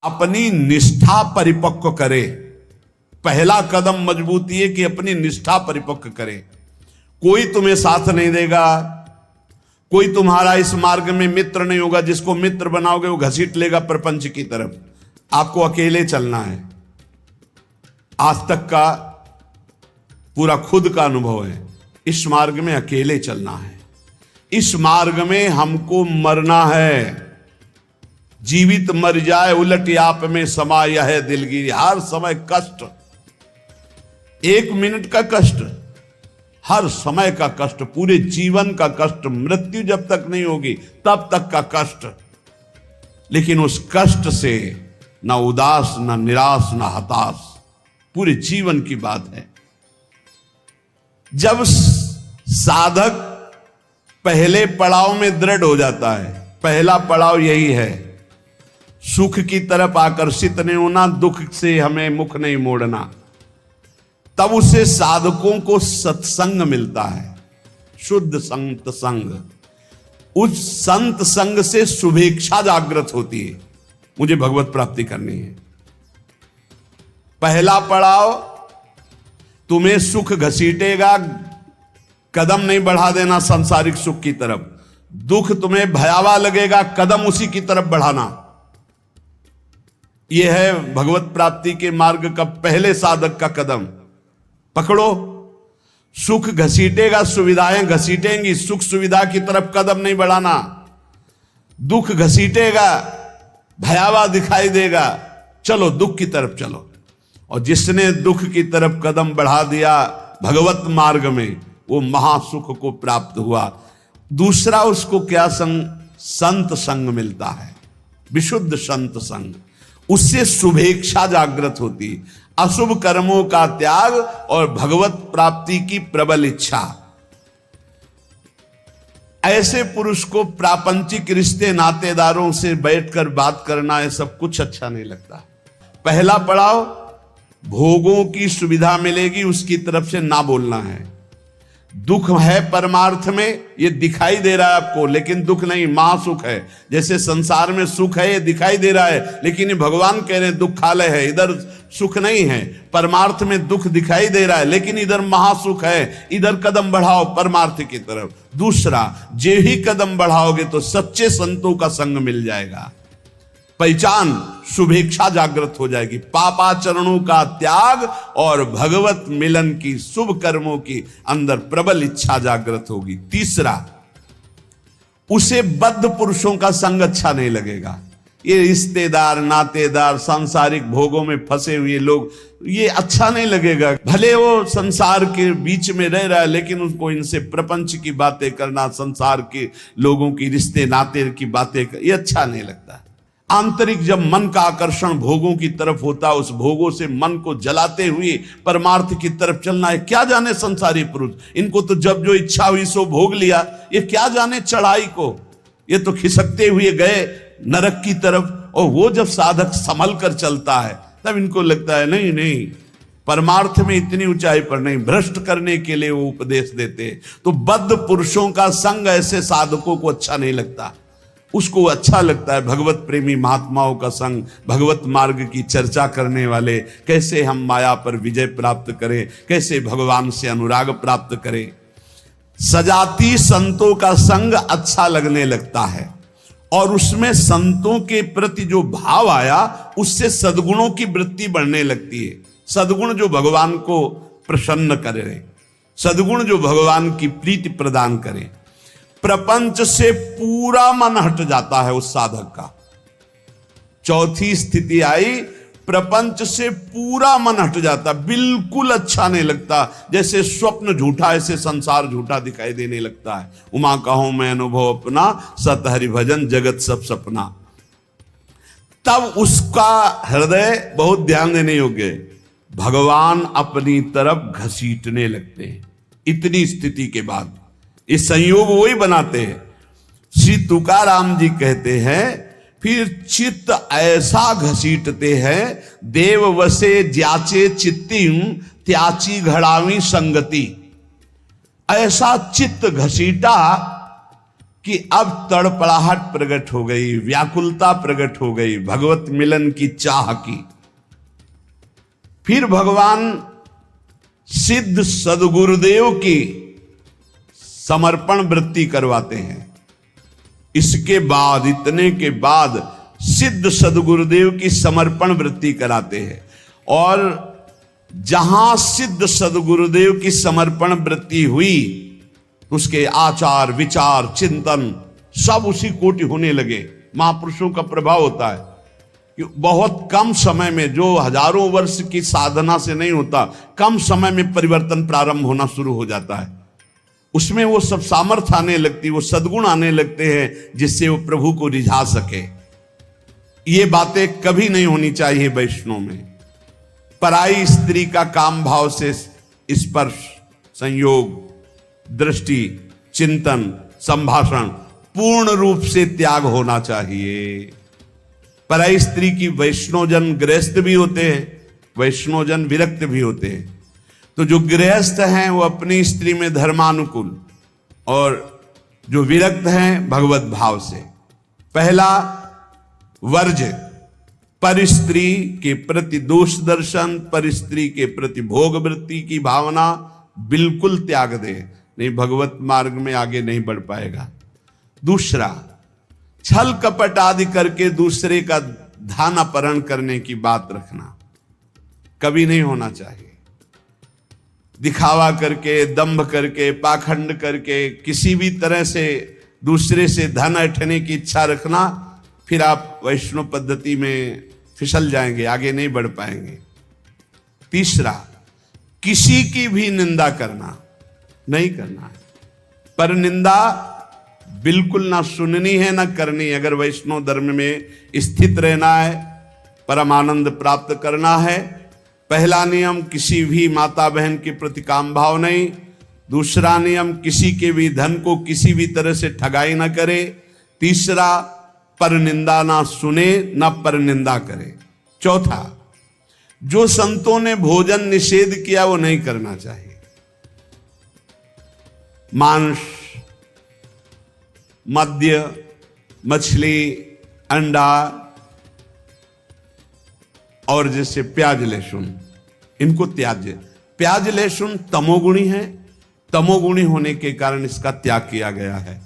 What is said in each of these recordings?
अपनी निष्ठा परिपक्व करे। पहला कदम मजबूती है कि अपनी निष्ठा परिपक्व करे। कोई तुम्हें साथ नहीं देगा, कोई तुम्हारा इस मार्ग में मित्र नहीं होगा। जिसको मित्र बनाओगे वो घसीट लेगा प्रपंच की तरफ। आपको अकेले चलना है। आज तक का पूरा खुद का अनुभव है, इस मार्ग में अकेले चलना है। इस मार्ग में हमको मरना है। जीवित मर जाए उलट आप में समा यह है दिलगिरी। हर समय कष्ट, 1 मिनट का कष्ट, हर समय का कष्ट, पूरे जीवन का कष्ट। मृत्यु जब तक नहीं होगी तब तक का कष्ट। लेकिन उस कष्ट से ना उदास, ना निराश, ना हताश, पूरे जीवन की बात है। जब साधक पहले पड़ाव में दृढ़ हो जाता है, पहला पड़ाव यही है, सुख की तरफ आकर्षित नहीं होना, दुख से हमें मुख नहीं मोड़ना, तब उसे साधकों को सत्संग मिलता है, शुद्ध संत संग। उस संत संग से शुभेच्छा जागृत होती है, मुझे भगवत प्राप्ति करनी है। पहला पड़ाव तुम्हें सुख घसीटेगा, कदम नहीं बढ़ा देना सांसारिक सुख की तरफ। दुख तुम्हें भयावह लगेगा, कदम उसी की तरफ बढ़ाना। यह है भगवत प्राप्ति के मार्ग का पहले साधक का कदम। पकड़ो, सुख घसीटेगा, सुविधाएं घसीटेंगी, सुख सुविधा की तरफ कदम नहीं बढ़ाना। दुख घसीटेगा, भयावह दिखाई देगा, चलो दुख की तरफ चलो। और जिसने दुख की तरफ कदम बढ़ा दिया भगवत मार्ग में, वो महासुख को प्राप्त हुआ। दूसरा उसको क्या संग? संत संग मिलता है, विशुद्ध संत संग। उससे शुभेच्छा जागृत होती, अशुभ कर्मों का त्याग और भगवत प्राप्ति की प्रबल इच्छा। ऐसे पुरुष को प्रापंचिक रिश्ते नातेदारों से बैठकर बात करना, ये सब कुछ अच्छा नहीं लगता। पहला पड़ाव भोगों की सुविधा मिलेगी, उसकी तरफ से ना बोलना है। दुख है परमार्थ में, ये दिखाई दे रहा है आपको, लेकिन दुख नहीं, महासुख है। जैसे संसार में सुख है, ये दिखाई दे रहा है, लेकिन ये भगवान कह रहे हैं दुखालय है, इधर सुख नहीं है। परमार्थ में दुख दिखाई दे रहा है, लेकिन इधर महासुख है, इधर कदम बढ़ाओ परमार्थ की तरफ। दूसरा, जे ही कदम बढ़ाओगे तो सच्चे संतों का संग मिल जाएगा, पहचान, शुभेच्छा जागृत हो जाएगी, पापाचरणों का त्याग और भगवत मिलन की, शुभ कर्मों की अंदर प्रबल इच्छा जागृत होगी। तीसरा, उसे बद्ध पुरुषों का संग अच्छा नहीं लगेगा। ये रिश्तेदार, नातेदार, सांसारिक भोगों में फंसे हुए लोग, ये अच्छा नहीं लगेगा। भले वो संसार के बीच में रह रहा है, लेकिन उसको इनसे प्रपंच की बातें करना, संसार के लोगों की रिश्ते नाते की बातें, ये अच्छा नहीं लगता। आंतरिक जब मन का आकर्षण भोगों की तरफ होता है, उस भोगों से मन को जलाते हुए परमार्थ की तरफ चलना है। क्या जाने संसारी पुरुष, इनको तो जब जो इच्छा हुई सो भोग लिया, ये क्या जाने चढ़ाई को, ये तो खिसकते हुए गए नरक की तरफ। और वो जब साधक संभल कर चलता है, तब इनको लगता है नहीं नहीं, परमार्थ में इतनी ऊंचाई पर नहीं, भ्रष्ट करने के लिए वो उपदेश देते। तो बद्ध पुरुषों का संग ऐसे साधकों को अच्छा नहीं लगता। उसको अच्छा लगता है भगवत प्रेमी महात्माओं का संग, भगवत मार्ग की चर्चा करने वाले, कैसे हम माया पर विजय प्राप्त करें, कैसे भगवान से अनुराग प्राप्त करें। सजाती संतों का संग अच्छा लगने लगता है, और उसमें संतों के प्रति जो भाव आया, उससे सद्गुणों की वृत्ति बढ़ने लगती है। सद्गुण जो भगवान को प्रसन्न करे, सद्गुण जो भगवान की प्रीति प्रदान करे। प्रपंच से पूरा मन हट जाता है उस साधक का। चौथी स्थिति आई, प्रपंच से पूरा मन हट जाता, बिल्कुल अच्छा नहीं लगता। जैसे स्वप्न झूठा, ऐसे संसार झूठा दिखाई देने लगता है। उमा कहूं मैं अनुभव अपना, सत हरि भजन जगत सब सपना। तब उसका हृदय, बहुत ध्यान देने योग्य, भगवान अपनी तरफ घसीटने लगते हैं। इतनी स्थिति के बाद ये संयोग वही बनाते हैं। श्री तुकाराम जी कहते हैं, फिर चित्त ऐसा घसीटते हैं, देव वसे ज्याचे चित्तिम त्याची घड़ावी संगति। ऐसा चित्त घसीटा कि अब तड़पड़ाहट प्रकट हो गई, व्याकुलता प्रकट हो गई भगवत मिलन की चाह की। फिर भगवान सिद्ध सदगुरुदेव की समर्पण वृत्ति करवाते हैं। इसके बाद, इतने के बाद सिद्ध सदगुरुदेव की समर्पण वृत्ति कराते हैं। और जहां सिद्ध सदगुरुदेव की समर्पण वृत्ति हुई, उसके आचार विचार चिंतन सब उसी कोटि होने लगे। महापुरुषों का प्रभाव होता है कि बहुत कम समय में, जो हजारों वर्ष की साधना से नहीं होता, कम समय में परिवर्तन प्रारंभ होना शुरू हो जाता है। उसमें वो सब सामर्थ्य आने लगती, वो सद्गुण आने लगते हैं जिससे वो प्रभु को रिझा सके। ये बातें कभी नहीं होनी चाहिए वैष्णव में। पराई स्त्री का काम भाव से स्पर्श, संयोग, दृष्टि, चिंतन, संभाषण पूर्ण रूप से त्याग होना चाहिए। पराई स्त्री की वैष्णवजन गृहस्थ भी होते हैं, वैष्णवजन विरक्त भी होते हैं। तो जो गृहस्थ हैं वो अपनी स्त्री में धर्मानुकूल, और जो विरक्त हैं भगवत भाव से। पहला वर्ज, पर स्त्री के प्रति दोष दर्शन, पर स्त्री के प्रति भोग वृत्ति की भावना बिल्कुल त्याग दे, नहीं भगवत मार्ग में आगे नहीं बढ़ पाएगा। दूसरा, छल कपट आदि करके दूसरे का धन अपहरण करने की बात रखना कभी नहीं होना चाहिए। दिखावा करके, दंभ करके, पाखंड करके, किसी भी तरह से दूसरे से धन ऐंठने की इच्छा रखना, फिर आप वैष्णव पद्धति में फिसल जाएंगे, आगे नहीं बढ़ पाएंगे। तीसरा, किसी की भी निंदा करना नहीं करना है। पर निंदा बिल्कुल ना सुननी है ना करनी है। अगर वैष्णव धर्म में स्थित रहना है, परम आनंद प्राप्त करना है, पहला नियम किसी भी माता बहन के प्रति काम भाव नहीं। दूसरा नियम किसी के भी धन को किसी भी तरह से ठगाई ना करे। तीसरा, पर निंदा ना सुने ना पर निंदा करे। चौथा, जो संतों ने भोजन निषेध किया वो नहीं करना चाहिए। मांस, मद्य, मछली, अंडा और जैसे प्याज लहसुन, इनको त्याज्य। प्याज लहसुन तमोगुणी है, तमोगुणी होने के कारण इसका त्याग किया गया है।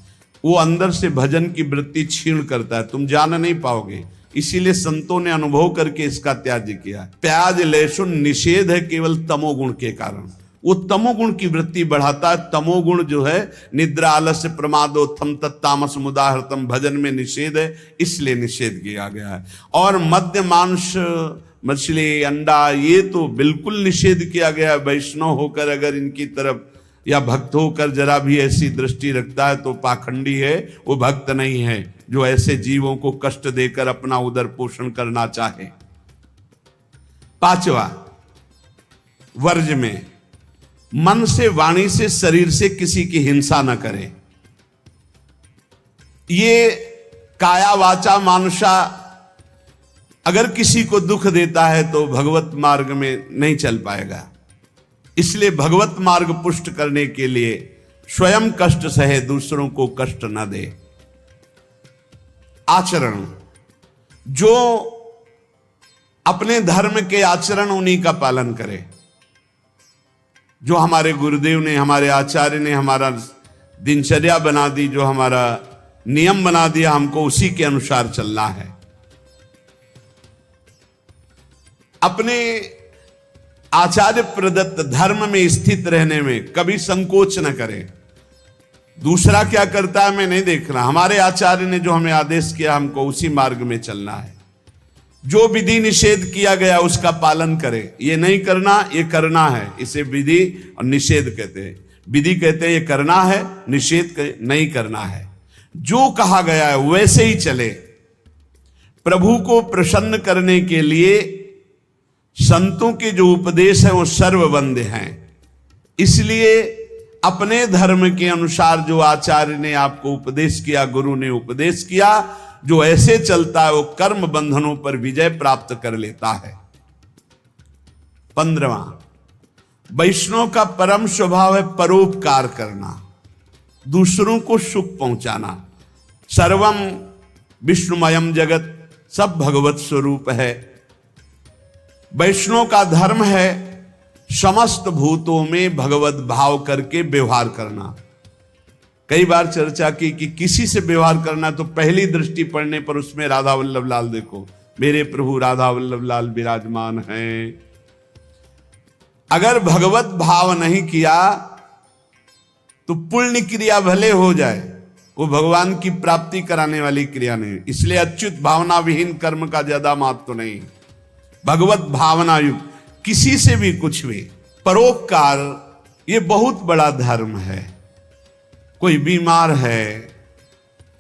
वो अंदर से भजन की वृत्ति छीण करता है, तुम जान नहीं पाओगे, इसीलिए संतों ने अनुभव करके इसका त्याग किया। प्याज लहसुन निषेध है केवल तमोगुण के कारण, वो तमोगुण की वृत्ति बढ़ाता है। तमोगुण जो है निद्रा, आलस्य, प्रमादोत्थम तत्तामस मुदाहृतम, भजन में निषेध है, इसलिए निषेध किया गया है। और मद्य, मांस, मछली, अंडा ये तो बिल्कुल निषेध किया गया है। वैष्णव होकर अगर इनकी तरफ या भक्त होकर जरा भी ऐसी दृष्टि रखता है तो पाखंडी है, वो भक्त नहीं है जो ऐसे जीवों को कष्ट देकर अपना उदर पोषण करना चाहे। पांचवा, वर्ज में मन से, वाणी से, शरीर से किसी की हिंसा न करे। ये काया वाचा मानुषा अगर किसी को दुख देता है तो भगवत मार्ग में नहीं चल पाएगा। इसलिए भगवत मार्ग पुष्ट करने के लिए स्वयं कष्ट सहे, दूसरों को कष्ट न दे। आचरण, जो अपने धर्म के आचरण उन्हीं का पालन करे। जो हमारे गुरुदेव ने, हमारे आचार्य ने हमारा दिनचर्या बना दी, जो हमारा नियम बना दिया, हमको उसी के अनुसार चलना है। अपने आचार्य प्रदत्त धर्म में स्थित रहने में कभी संकोच न करें। दूसरा क्या करता है मैं नहीं देख रहा, हमारे आचार्य ने जो हमें आदेश किया हमको उसी मार्ग में चलना है। जो विधि निषेध किया गया उसका पालन करें। ये नहीं करना, ये करना है, इसे विधि और निषेध कहते हैं। विधि कहते हैं ये करना है, निषेध नहीं करना है। जो कहा गया है वैसे ही चले। प्रभु को प्रसन्न करने के लिए संतों के जो उपदेश है वो सर्ववंद्य हैं। इसलिए अपने धर्म के अनुसार जो आचार्य ने आपको उपदेश किया, गुरु ने उपदेश किया, जो ऐसे चलता है वो कर्म बंधनों पर विजय प्राप्त कर लेता है। 15वां, वैष्णव का परम स्वभाव है परोपकार करना, दूसरों को सुख पहुंचाना। सर्वम विष्णुमयम जगत, सब भगवत स्वरूप है। वैष्णव का धर्म है समस्त भूतों में भगवत भाव करके व्यवहार करना। कई बार चर्चा की कि किसी से व्यवहार करना तो पहली दृष्टि पड़ने पर उसमें राधा वल्लभ लाल देखो, मेरे प्रभु राधा वल्लभ लाल विराजमान हैं। अगर भगवत भाव नहीं किया तो पुण्य क्रिया भले हो जाए, वो भगवान की प्राप्ति कराने वाली क्रिया नहीं। इसलिए अच्युत भावना विहीन कर्म का ज्यादा महत्व नहीं, भगवत भावना युक्त किसी से भी कुछ भी। परोपकार ये बहुत बड़ा धर्म है। कोई बीमार है,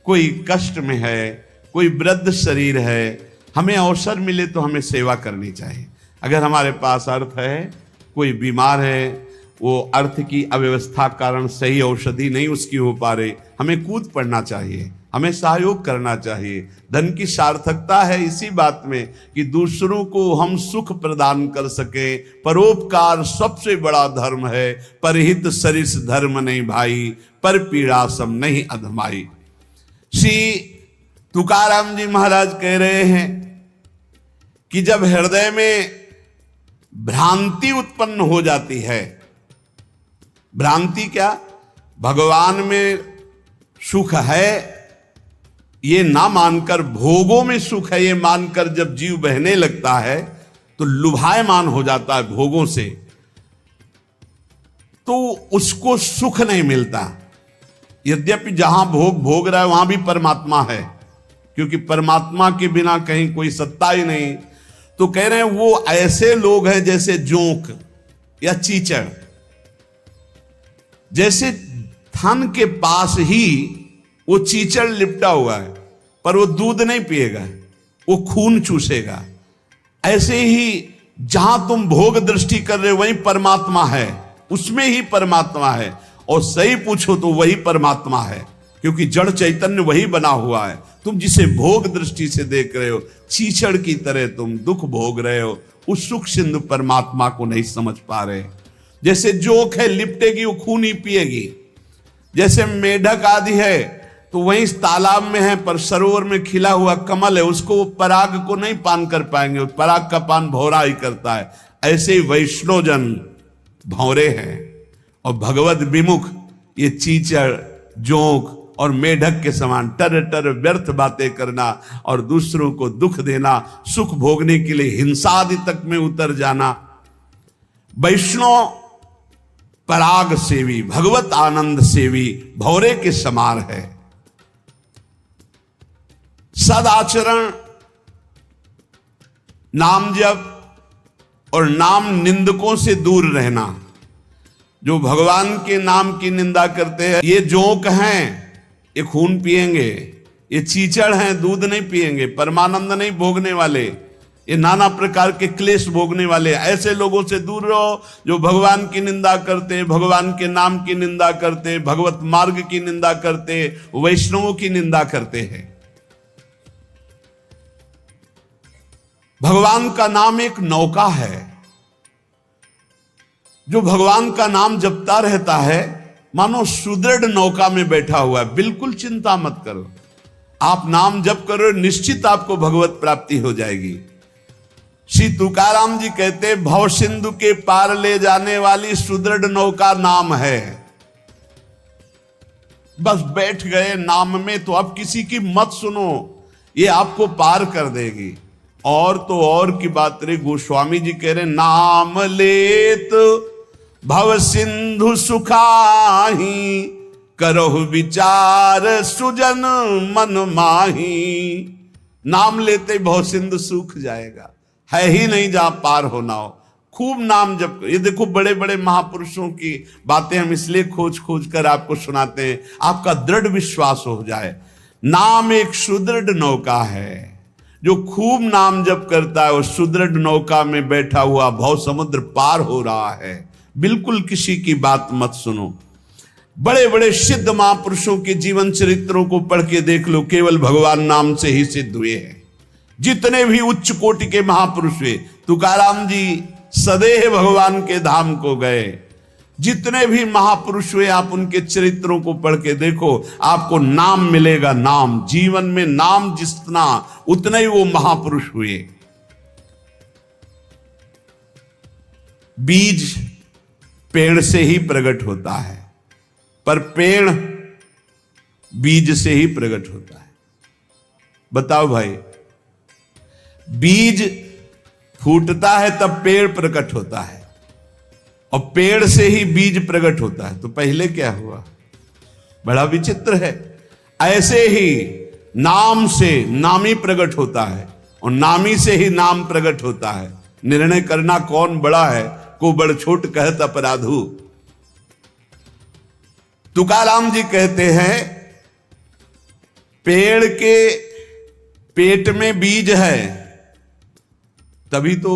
कोई कष्ट में है, कोई वृद्ध शरीर है, हमें अवसर मिले तो हमें सेवा करनी चाहिए। अगर हमारे पास अर्थ है, कोई बीमार है, वो अर्थ की अव्यवस्था कारण सही औषधि नहीं उसकी हो पा रही, हमें कूद पड़ना चाहिए, हमें सहयोग करना चाहिए। धन की सार्थकता है इसी बात में कि दूसरों को हम सुख प्रदान कर सके। परोपकार सबसे बड़ा धर्म है। परहित सरिस धर्म नहीं भाई, पर पीड़ा सम नहीं अधमाई। श्री तुकाराम जी महाराज कह रहे हैं कि जब हृदय में भ्रांति उत्पन्न हो जाती है, भ्रांति क्या, भगवान में सुख है ये ना मानकर, भोगों में सुख है ये मानकर जब जीव बहने लगता है तो लुभायमान हो जाता है भोगों से, तो उसको सुख नहीं मिलता। यद्यपि जहां भोग भोग रहा है वहां भी परमात्मा है, क्योंकि परमात्मा के बिना कहीं कोई सत्ता ही नहीं। तो कह रहे हैं वो ऐसे लोग हैं जैसे जोंक या चीचड़, जैसे थन के पास ही वो चीचड़ लिपटा हुआ है, पर वो दूध नहीं पिएगा, वो खून चूसेगा। ऐसे ही जहां तुम भोग दृष्टि कर रहे हो वही परमात्मा है, उसमें ही परमात्मा है। और सही पूछो तो वही परमात्मा है, क्योंकि जड़ चैतन्य वही बना हुआ है। तुम जिसे भोग दृष्टि से देख रहे हो, चीचड़ की तरह तुम दुख भोग रहे हो, उस सुख सिंधु परमात्मा को नहीं समझ पा रहे। जैसे जोक है, लिपटेगी वो खून ही पिएगी। जैसे मेढक आदि है तो वहीं तालाब में है, पर सरोवर में खिला हुआ कमल है, उसको वो पराग को नहीं पान कर पाएंगे, पराग का पान भौरा ही करता है। ऐसे ही वैष्णव जन भौरे हैं और भगवत विमुख ये चीचड़, जोंक और मेढक के समान टर टर व्यर्थ बातें करना और दूसरों को दुख देना, सुख भोगने के लिए हिंसा आदि तक में उतर जाना। वैष्णव पराग सेवी, भगवत आनंद सेवी भौरे के समान है। सदाचरण, नाम जप और नाम निंदकों से दूर रहना। जो भगवान के नाम की निंदा करते हैं, ये जोंक हैं, ये खून पिएंगे, ये चीचड़ हैं, दूध नहीं पिएंगे, परमानंद नहीं भोगने वाले, ये नाना प्रकार के क्लेश भोगने वाले। ऐसे लोगों से दूर रहो जो भगवान की निंदा करते, भगवान के नाम की निंदा करते, भगवत मार्ग की निंदा करते, वैष्णवों की निंदा करते हैं। भगवान का नाम एक नौका है, जो भगवान का नाम जपता रहता है मानो सुदृढ़ नौका में बैठा हुआ है। बिल्कुल चिंता मत करो, आप नाम जप करो, निश्चित आपको भगवत प्राप्ति हो जाएगी। श्री तुकाराम जी कहते, भव सिंधु के पार ले जाने वाली सुदृढ़ नौका नाम है। बस बैठ गए नाम में तो अब किसी की मत सुनो, ये आपको पार कर देगी। और तो और की बात रे, गोस्वामी जी कह रहे, नाम लेत भव सिंधु सुखाही, करहु विचार सुजन मन माही। नाम लेते भव सिंधु सूख जाएगा, है ही नहीं जहां पार होना हो। खूब नाम जप। ये देखो बड़े बड़े महापुरुषों की बातें हम इसलिए खोज खोज कर आपको सुनाते हैं, आपका दृढ़ विश्वास हो जाए। नाम एक सुदृढ़ नौका है, जो खूब नाम जप करता है वो सुदृढ़ नौका में बैठा हुआ भव समुद्र पार हो रहा है। बिल्कुल किसी की बात मत सुनो। बड़े बड़े सिद्ध महापुरुषों के जीवन चरित्रों को पढ़ के देख लो, केवल भगवान नाम से ही सिद्ध हुए हैं। जितने भी उच्च कोटि के महापुरुष हुए, तुकाराम जी सदैव भगवान के धाम को गए, जितने भी महापुरुष हुए आप उनके चरित्रों को पढ़ के देखो, आपको नाम मिलेगा। नाम, जीवन में नाम जितना उतने ही वो महापुरुष हुए। बीज पेड़ से ही प्रकट होता है, पर पेड़ बीज से ही प्रकट होता है। बताओ भाई, बीज फूटता है तब पेड़ प्रकट होता है, और पेड़ से ही बीज प्रकट होता है। तो पहले क्या हुआ? बड़ा विचित्र है। ऐसे ही नाम से नामी प्रकट होता है, और नामी से ही नाम प्रकट होता है। निर्णय करना कौन बड़ा है, को बड़ छोट कहत अपराधु। तुकाराम जी कहते हैं, पेड़ के पेट में बीज है, तभी तो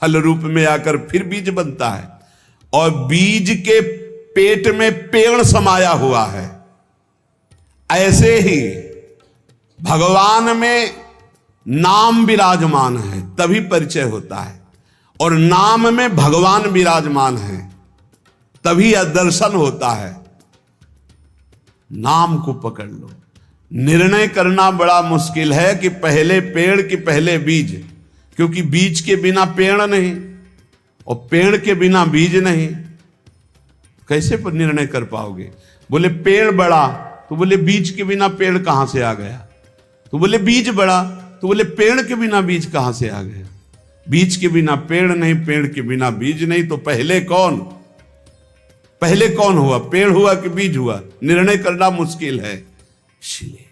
फल रूप में आकर फिर बीज बनता है, और बीज के पेट में पेड़ समाया हुआ है। ऐसे ही भगवान में नाम विराजमान है, तभी परिचय होता है, और नाम में भगवान विराजमान है, तभी दर्शन होता है। नाम को पकड़ लो। निर्णय करना बड़ा मुश्किल है कि पहले पेड़ कि पहले बीज, क्योंकि बीज के बिना पेड़ नहीं, और पेड़ के बिना बीज नहीं। कैसे पर निर्णय कर पाओगे? बोले पेड़ बड़ा, तो बोले बीज के बिना पेड़ कहां से आ गया? तो बोले बीज बड़ा, तो बोले पेड़ के बिना बीज कहां से आ गया? बीज के बिना पेड़ नहीं, पेड़ के बिना बीज नहीं। तो पहले कौन हुआ? पेड़ हुआ कि बीज हुआ? निर्णय करना मुश्किल है। इसलिए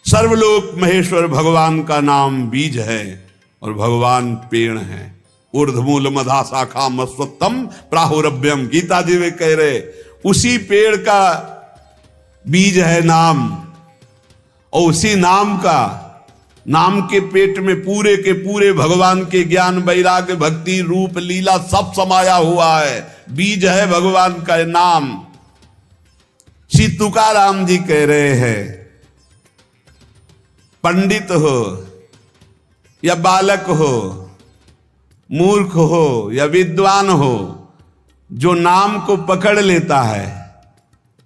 सर्वलोक महेश्वर भगवान का नाम बीज है, और भगवान पेड़ है। ऊर्ध्वमूल मधा शाखा मस्वत्तम प्राहुरभ्यम, गीता जी में कह रहे, उसी पेड़ का बीज है नाम, और उसी नाम के पेट में पूरे के पूरे भगवान के ज्ञान, वैराग्य, भक्ति, रूप, लीला सब समाया हुआ है। बीज है भगवान का नाम। श्री तुकाराम जी कह रहे हैं, पंडित हो या बालक हो, मूर्ख हो या विद्वान हो, जो नाम को पकड़ लेता है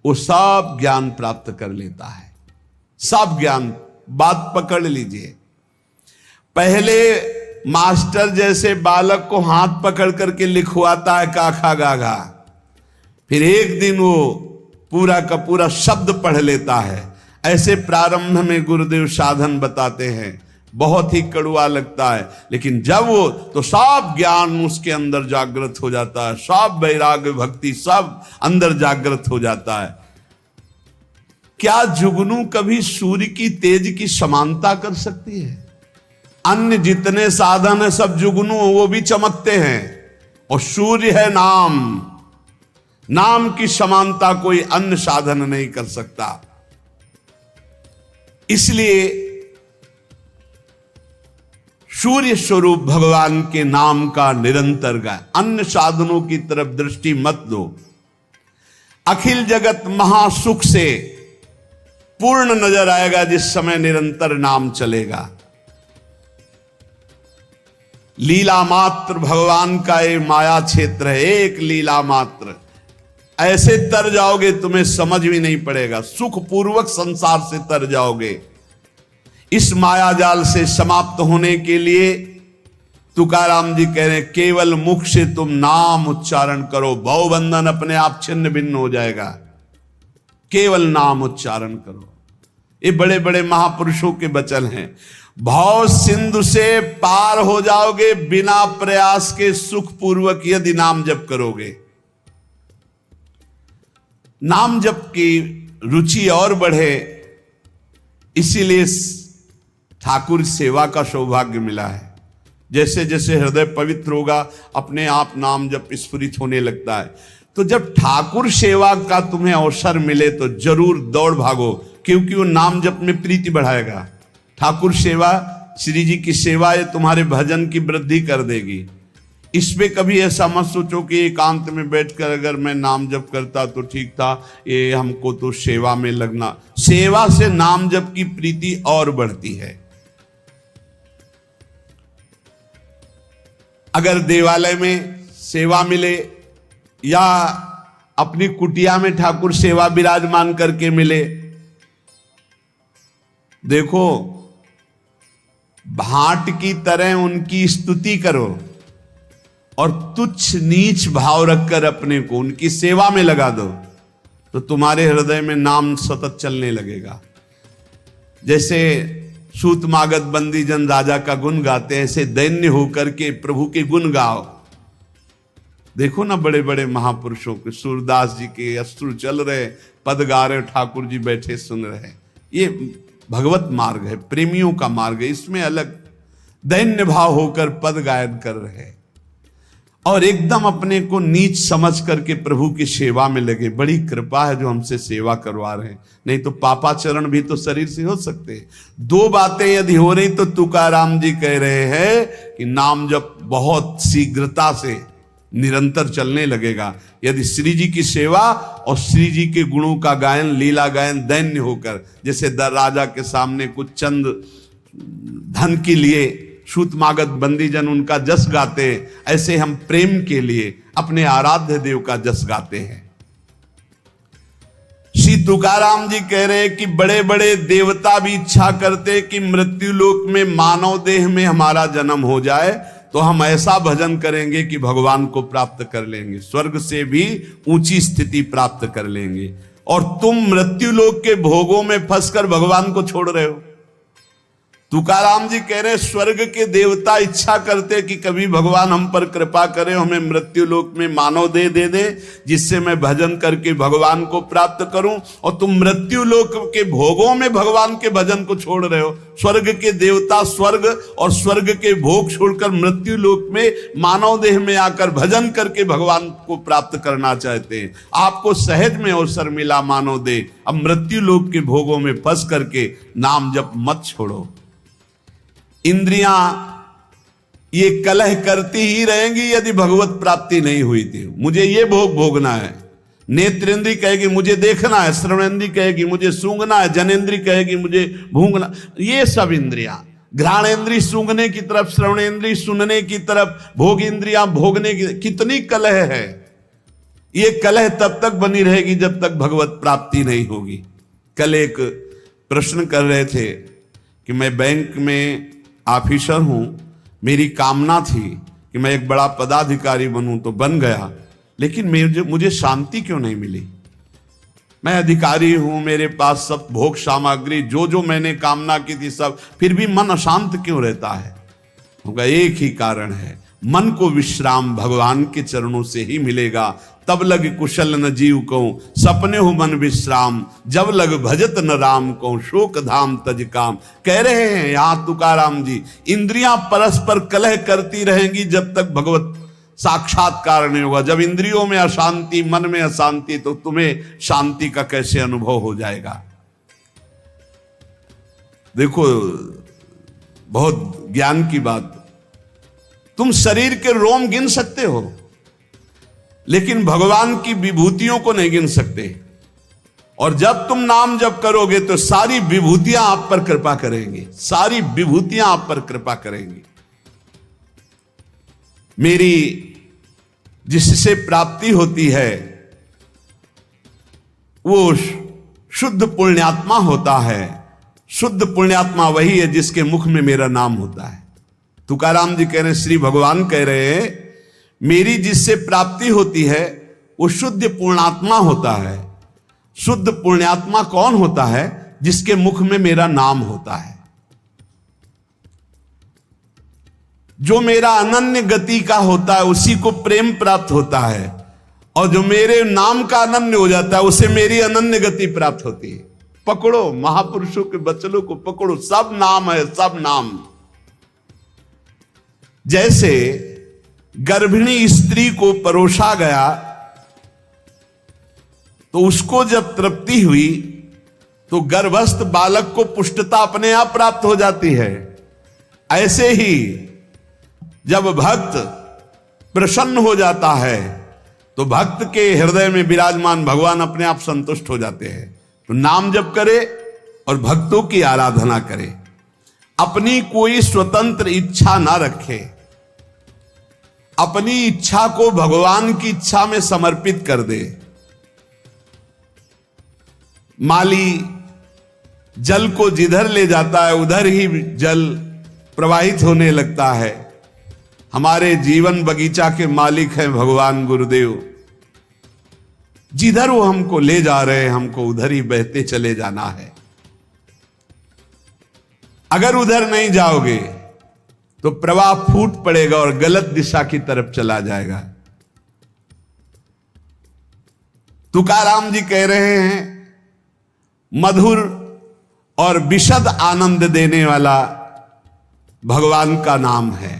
वो सब ज्ञान प्राप्त कर लेता है। सब ज्ञान, बात पकड़ लीजिए। पहले मास्टर जैसे बालक को हाथ पकड़ करके लिखवाता है काखा गाघा, फिर एक दिन वो पूरा का पूरा शब्द पढ़ लेता है। ऐसे प्रारंभ में गुरुदेव साधन बताते हैं, बहुत ही कड़वा लगता है, लेकिन जब वो तो सब ज्ञान उसके अंदर जागृत हो जाता है, सब वैराग्य, भक्ति सब अंदर जागृत हो जाता है। क्या जुगनू कभी सूर्य की तेज की समानता कर सकती है? अन्य जितने साधन है सब जुगनू, वो भी चमकते हैं, और सूर्य है नाम की समानता कोई अन्य साधन नहीं कर सकता। इसलिए सूर्य स्वरूप भगवान के नाम का निरंतर गाय, अन्य साधनों की तरफ दृष्टि मत दो। अखिल जगत महासुख से पूर्ण नजर आएगा जिस समय निरंतर नाम चलेगा। लीला मात्र भगवान का ये माया क्षेत्र है, एक लीला मात्र। ऐसे तर जाओगे तुम्हें समझ भी नहीं पड़ेगा, सुख पूर्वक संसार से तर जाओगे। इस माया जाल से समाप्त होने के लिए तुकाराम जी कह रहे हैं, केवल मुख से तुम नाम उच्चारण करो, भवबंधन अपने आप छिन्न भिन्न हो जाएगा। केवल नाम उच्चारण करो। ये बड़े बड़े महापुरुषों के वचन हैं। भव सिंधु से पार हो जाओगे बिना प्रयास के, सुख पूर्वक यदि नाम जप करोगे। नाम जप की रुचि और बढ़े, इसीलिए ठाकुर सेवा का सौभाग्य मिला है। जैसे जैसे हृदय पवित्र होगा अपने आप नाम जप स्फुरित होने लगता है। तो जब ठाकुर सेवा का तुम्हें अवसर मिले तो जरूर दौड़ भागो, क्योंकि वो नाम जप में प्रीति बढ़ाएगा। ठाकुर सेवा, श्री जी की सेवा, ये तुम्हारे भजन की वृद्धि कर देगी। इसमें कभी ऐसा मत सोचो कि एकांत में बैठकर अगर मैं नाम जप करता तो ठीक था, ये हमको तो सेवा में लगना। सेवा से नाम जप की प्रीति और बढ़ती है। अगर देवालय में सेवा मिले या अपनी कुटिया में ठाकुर सेवा विराजमान करके मिले। देखो, भांट की तरह उनकी स्तुति करो और तुच्छ नीच भाव रखकर अपने को उनकी सेवा में लगा दो, तो तुम्हारे हृदय में नाम सतत चलने लगेगा। जैसे सूतमागध बंदी जन राजा का गुण गाते हैं, ऐसे दैन्य होकर के प्रभु के गुण गाओ। देखो ना, बड़े बड़े महापुरुषों के, सूरदास जी के अश्रु चल रहे, पद गा रहे, ठाकुर जी बैठे सुन रहे। ये भगवत मार्ग है, प्रेमियों का मार्ग है। इसमें अलग दैन्य भाव होकर पद गायन कर रहे और एकदम अपने को नीच समझ करके प्रभु की सेवा में लगे। बड़ी कृपा है जो हमसे सेवा करवा रहे हैं, नहीं तो पापाचरण भी तो शरीर से हो सकते हैं। दो बातें यदि हो रही तो तुकाराम जी कह रहे हैं कि नाम जब बहुत शीघ्रता से निरंतर चलने लगेगा। यदि श्री जी की सेवा और श्री जी के गुणों का गायन, लीला गायन दैन्य होकर, जैसे राजा के सामने कुछ चंद धन के लिए सूतमागध बंदीजन उनका जस गाते, ऐसे हम प्रेम के लिए अपने आराध्य देव का जस गाते हैं। श्री तुकाराम जी कह रहे हैं कि बड़े बड़े देवता भी इच्छा करते कि मृत्यु लोक में मानव देह में हमारा जन्म हो जाए, तो हम ऐसा भजन करेंगे कि भगवान को प्राप्त कर लेंगे, स्वर्ग से भी ऊंची स्थिति प्राप्त कर लेंगे। और तुम मृत्यु लोक के भोगों में फंसकर भगवान को छोड़ रहे हो। तुकाराम जी कह रहे स्वर्ग के देवता इच्छा करते कि कभी भगवान हम पर कृपा करे, हमें मृत्यु लोक में मानव देह दे दे जिससे मैं भजन करके भगवान को प्राप्त करूं, और तुम मृत्यु लोक के भोगों में भगवान के भजन को छोड़ रहे हो। स्वर्ग के देवता स्वर्ग और स्वर्ग के भोग छोड़कर मृत्यु लोक में मानव देह में आकर भजन करके भगवान को प्राप्त करना चाहते हैं। आपको सहज में अवसर मिला मानव देह, अब मृत्यु लोक के भोगों में फंस करके नाम जप मत छोड़ो। इंद्रियां ये कलह करती ही रहेंगी यदि भगवत प्राप्ति नहीं हुई थी। मुझे ये भोग भोगना है, नेत्रेंद्री कहेगी मुझे देखना है, श्रवणेंद्री कहेगी मुझे सूंघना है, जनेंद्री कहेगी मुझे भूंगना। ये सब इंद्रियां, घ्राणेंद्री सूंघने की तरफ, श्रवणेंद्री सुनने की तरफ, भोग इंद्रियां भोगने की, कितनी कलह है। ये कलह तब तक बनी रहेगी जब तक भगवत प्राप्ति नहीं होगी। कल एक प्रश्न कर रहे थे कि मैं बैंक में ऑफिसर हूं, मेरी कामना थी कि मैं एक बड़ा पदाधिकारी बनूं, तो बन गया, लेकिन मुझे शांति क्यों नहीं मिली। मैं अधिकारी हूं, मेरे पास सब भोग सामग्री जो मैंने कामना की थी सब, फिर भी मन अशांत क्यों रहता है। होगा एक ही कारण है, मन को विश्राम भगवान के चरणों से ही मिलेगा। तब लग कुशल न जीव को सपने हो मन विश्राम, जब लग भजत न राम को शोक धाम तज काम। कह रहे हैं यहां तुकाराम जी, इंद्रियां परस्पर कलह करती रहेंगी जब तक भगवत साक्षात्कार नहीं होगा। जब इंद्रियों में अशांति, मन में अशांति, तो तुम्हें शांति का कैसे अनुभव हो जाएगा। देखो, बहुत ज्ञान की बात, तुम शरीर के रोम गिन सकते हो लेकिन भगवान की विभूतियों को नहीं गिन सकते। और जब तुम नाम जप करोगे तो सारी विभूतियां आप पर कृपा करेंगी, सारी विभूतियां आप पर कृपा करेंगी। मेरी जिससे प्राप्ति होती है वो शुद्ध पुण्यात्मा होता है। शुद्ध पुण्यात्मा वही है जिसके मुख में मेरा नाम होता है। तुकाराम जी कह रहे हैं, श्री भगवान कह रहे हैं, मेरी जिससे प्राप्ति होती है वो शुद्ध पुण्यात्मा होता है। शुद्ध पुण्यात्मा कौन होता है? जिसके मुख में मेरा नाम होता है, जो मेरा अनन्य गति का होता है, उसी को प्रेम प्राप्त होता है। और जो मेरे नाम का अनन्य हो जाता है उसे मेरी अनन्य गति प्राप्त होती है। पकड़ो, महापुरुषों के वचनों को पकड़ो, सब नाम है, सब नाम। जैसे गर्भिणी स्त्री को परोसा गया तो उसको जब तृप्ति हुई तो गर्भस्थ बालक को पुष्टता अपने आप प्राप्त हो जाती है। ऐसे ही जब भक्त प्रसन्न हो जाता है तो भक्त के हृदय में विराजमान भगवान अपने आप संतुष्ट हो जाते हैं। तो नाम जप करे और भक्तों की आराधना करे, अपनी कोई स्वतंत्र इच्छा ना रखे, अपनी इच्छा को भगवान की इच्छा में समर्पित कर दे। माली जल को जिधर ले जाता है उधर ही जल प्रवाहित होने लगता है। हमारे जीवन बगीचा के मालिक हैं भगवान गुरुदेव। जिधर वो हमको ले जा रहे हैं हमको उधर ही बहते चले जाना है। अगर उधर नहीं जाओगे तो प्रवाह फूट पड़ेगा और गलत दिशा की तरफ चला जाएगा। तुकाराम जी कह रहे हैं मधुर और विशद आनंद देने वाला भगवान का नाम है।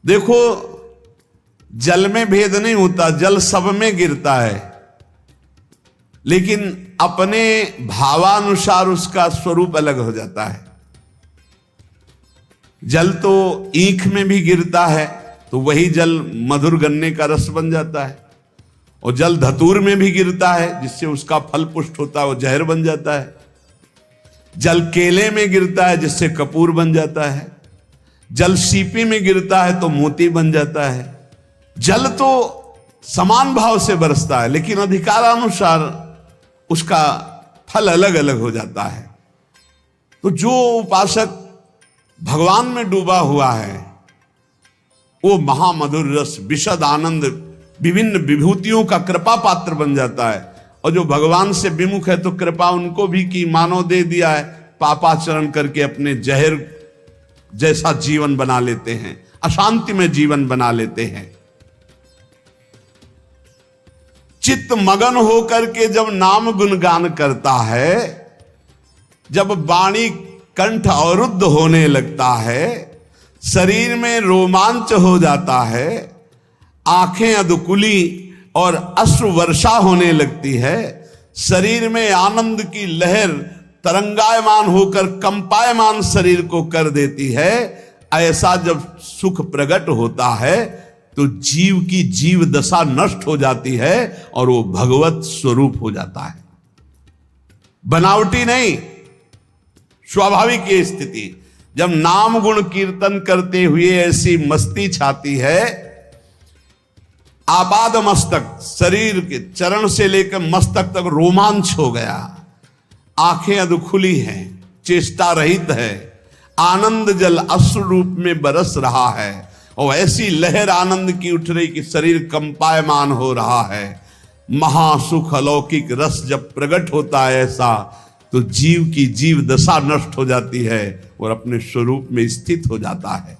देखो जल में भेद नहीं होता, जल सब में गिरता है, लेकिन अपने भावानुसार उसका स्वरूप अलग हो जाता है। जल तो ईख में भी गिरता है तो वही जल मधुर गन्ने का रस बन जाता है, और जल धतूर में भी गिरता है जिससे उसका फल पुष्ट होता है, वो जहर बन जाता है। जल केले में गिरता है जिससे कपूर बन जाता है। जल सीपी में गिरता है तो मोती बन जाता है। जल तो समान भाव से बरसता है लेकिन अधिकारानुसार उसका फल अलग अलग हो जाता है। तो जो उपासक भगवान में डूबा हुआ है वो महामधुर रस विशद आनंद विभिन्न विभूतियों का कृपा पात्र बन जाता है। और जो भगवान से विमुख है तो कृपा उनको भी की मानो दे दिया है, पापाचरण करके अपने जहर जैसा जीवन बना लेते हैं, अशांति में जीवन बना लेते हैं। चित्त मगन होकर के जब नाम गुणगान करता है, जब वाणी कंठ अवरुद्ध होने लगता है, शरीर में रोमांच हो जाता है, आंखें अधकुली और अश्रु वर्षा होने लगती है, शरीर में आनंद की लहर तरंगायमान होकर कंपायमान शरीर को कर देती है, ऐसा जब सुख प्रकट होता है तो जीव की जीव दशा नष्ट हो जाती है और वो भगवत स्वरूप हो जाता है। बनावटी नहीं, स्वाभाविक ये स्थिति। जब नाम गुण कीर्तन करते हुए ऐसी मस्ती छाती है, आपाद मस्तक शरीर के चरण से लेकर मस्तक तक रोमांच हो गया, आंखें अधखुली हैं, चेष्टा रहित है, आनंद जल अश्रु रूप में बरस रहा है और ऐसी लहर आनंद की उठ रही कि शरीर कंपायमान हो रहा है। महासुख अलौकिक रस जब प्रकट होता है ऐसा, तो जीव की जीव दशा नष्ट हो जाती है और अपने स्वरूप में स्थित हो जाता है।